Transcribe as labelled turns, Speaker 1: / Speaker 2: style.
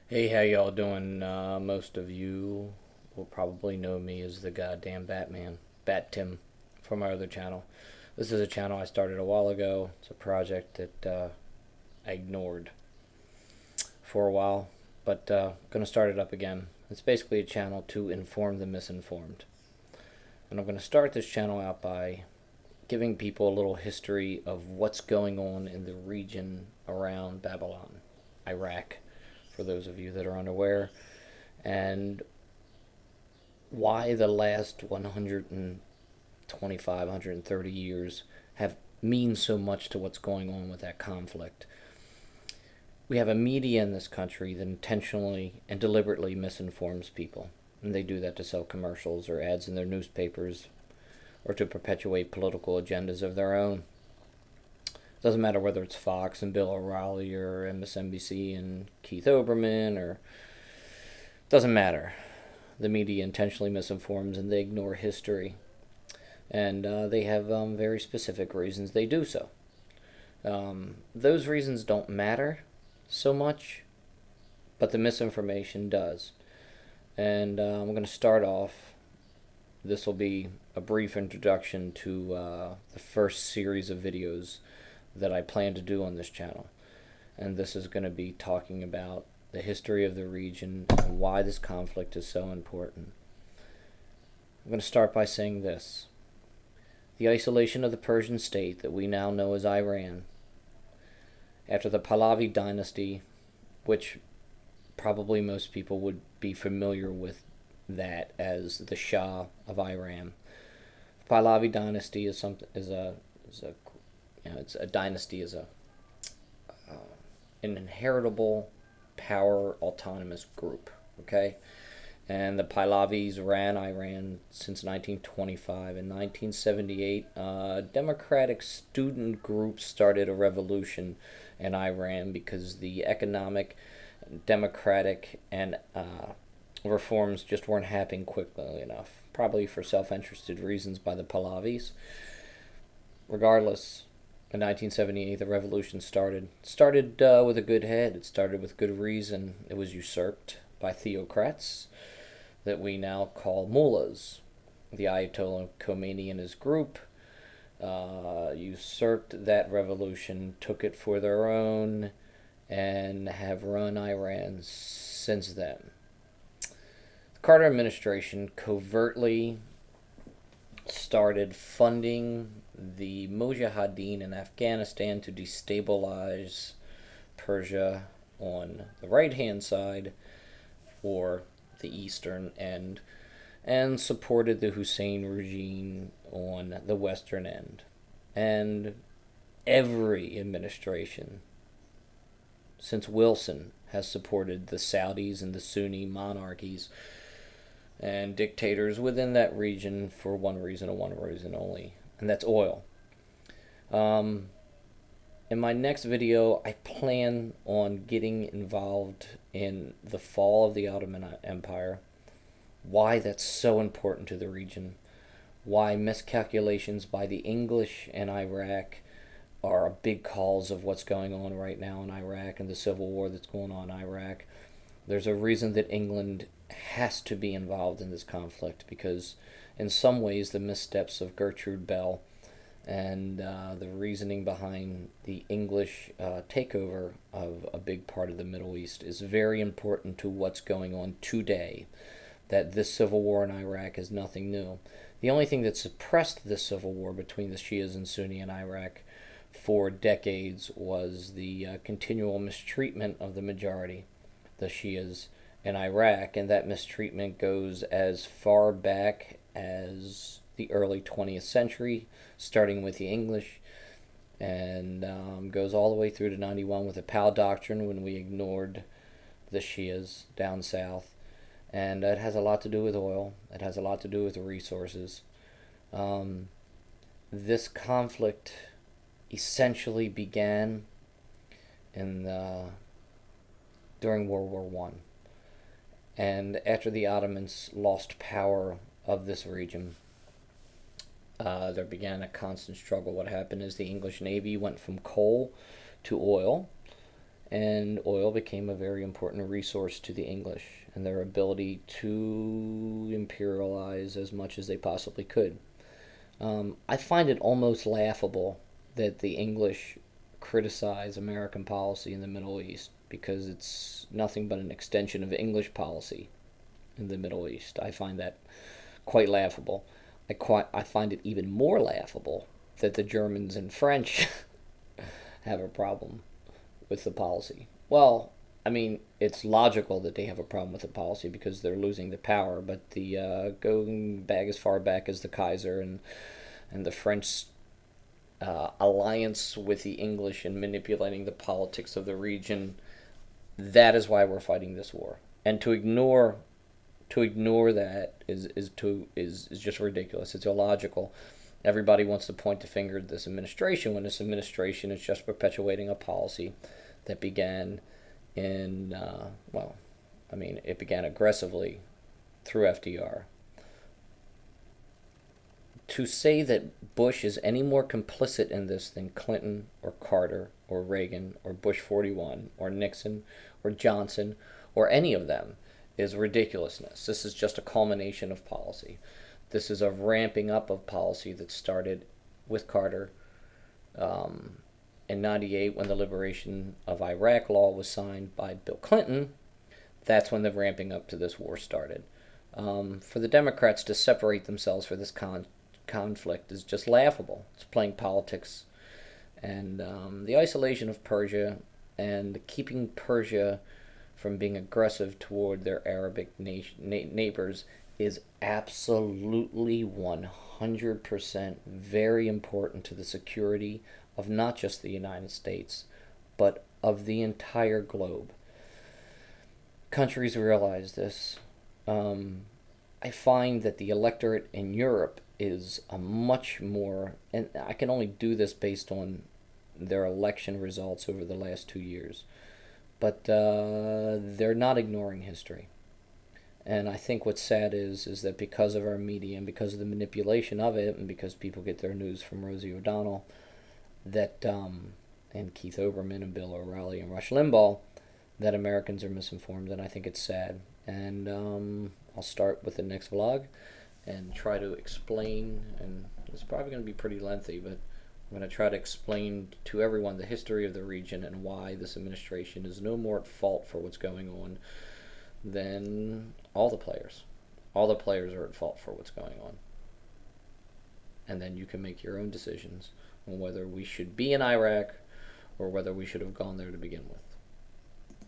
Speaker 1: Hey, how y'all doing? Most of you will probably know me as the goddamn Batman, Bat Tim, from my other channel. This is a channel I started a while ago. It's a project that I ignored for a while, but gonna start it up again. It's basically a channel to inform the misinformed, and I'm gonna start this channel out by giving people a little history of what's going on in the region around Babylon, Iraq, for those of you that are unaware, and why the last 125, 130 years have mean so much to what's going on with that conflict. We have a media in this country that intentionally and deliberately misinforms people. And they do that to sell commercials or ads in their newspapers or to perpetuate political agendas of their own. It doesn't matter whether it's Fox and Bill O'Reilly or MSNBC and Keith Olbermann, or doesn't matter. The media intentionally misinforms and they ignore history. And they have very specific reasons they do so. Those reasons don't matter so much, but the misinformation does. And I'm going to start off. This will be a brief introduction to the first series of videos that I plan to do on this channel. And this is going to be talking about the history of the region and why this conflict is so important. I'm going to start by saying this. The isolation of the Persian state that we now know as Iran, after the Pahlavi dynasty, which probably most people would be familiar with that as the Shah of Iran. The Pahlavi dynasty is it's a dynasty, is a an inheritable power autonomous group. Okay, and the Pahlavis ran Iran since 1925. In 1978, democratic student groups started a revolution in Iran because the economic, democratic, and reforms just weren't happening quickly enough, probably for self-interested reasons by the Pahlavis. Regardless, in 1978, the revolution started with a good head. It started with good reason. It was usurped by theocrats that we now call mullahs. The Ayatollah Khomeini and his group usurped that revolution, took it for their own, and have run Iran since then. The Carter administration covertly started funding the Mujahideen in Afghanistan to destabilize Persia on the right hand side, or the eastern end, and supported the Hussein regime on the western end. And every administration since Wilson has supported the Saudis and the Sunni monarchies and dictators within that region for one reason and one reason only, and that's oil. Um, in my next video, I plan on getting involved in the fall of the Ottoman Empire, why that's so important to the region, why miscalculations by the English in Iraq are a big cause of what's going on right now in Iraq and the civil war that's going on in Iraq. There's a reason that England has to be involved in this conflict because, in some ways, the missteps of Gertrude Bell and the reasoning behind the English takeover of a big part of the Middle East is very important to what's going on today. That this civil war in Iraq is nothing new. The only thing that suppressed this civil war between the Shias and Sunni in Iraq for decades was the continual mistreatment of the majority, the Shias, in Iraq, and that mistreatment goes as far back as the early 20th century, starting with the English, and goes all the way through to 91 with the Pal Doctrine when we ignored the Shias down south. And it has a lot to do with oil. It has a lot to do with the resources. This conflict essentially began in during World War One, and after the Ottomans lost power of this region, there began a constant struggle. What happened is the English Navy went from coal to oil, and oil became a very important resource to the English and their ability to imperialize as much as they possibly could. I find it almost laughable that the English criticize American policy in the Middle East because it's nothing but an extension of English policy in the Middle East. I find that quite laughable. I find it even more laughable that the Germans and French have a problem with the policy. Well, I mean, it's logical that they have a problem with the policy because they're losing the power. But the going back as far back as the Kaiser and the French alliance with the English and manipulating the politics of the region, that is why we're fighting this war. And to ignore that is just ridiculous. It's illogical. Everybody wants to point the finger at this administration when this administration is just perpetuating a policy that began in, well, I mean, it began aggressively through FDR. To say that Bush is any more complicit in this than Clinton or Carter or Reagan or Bush 41 or Nixon or Johnson or any of them is ridiculousness. This is just a culmination of policy. This is a ramping up of policy that started with Carter in '98 when the Liberation of Iraq law was signed by Bill Clinton. That's when the ramping up to this war started. For the Democrats to separate themselves for this conflict is just laughable. It's playing politics. And the isolation of Persia and keeping Persia from being aggressive toward their Arabic neighbors is absolutely 100% very important to the security of not just the United States, but of the entire globe. Countries realize this. I find that the electorate in Europe is a much more, and I can only do this based on their election results over the last 2 years, but they're not ignoring history. And I think what's sad is that because of our media and because of the manipulation of it, and because people get their news from Rosie O'Donnell, that and Keith Olbermann and Bill O'Reilly and Rush Limbaugh, that Americans are misinformed, and I think it's sad. And I'll start with the next vlog and try to explain, and it's probably going to be pretty lengthy, but I'm going to try to explain to everyone the history of the region and why this administration is no more at fault for what's going on than all the players. All the players are at fault for what's going on. And then you can make your own decisions on whether we should be in Iraq or whether we should have gone there to begin with.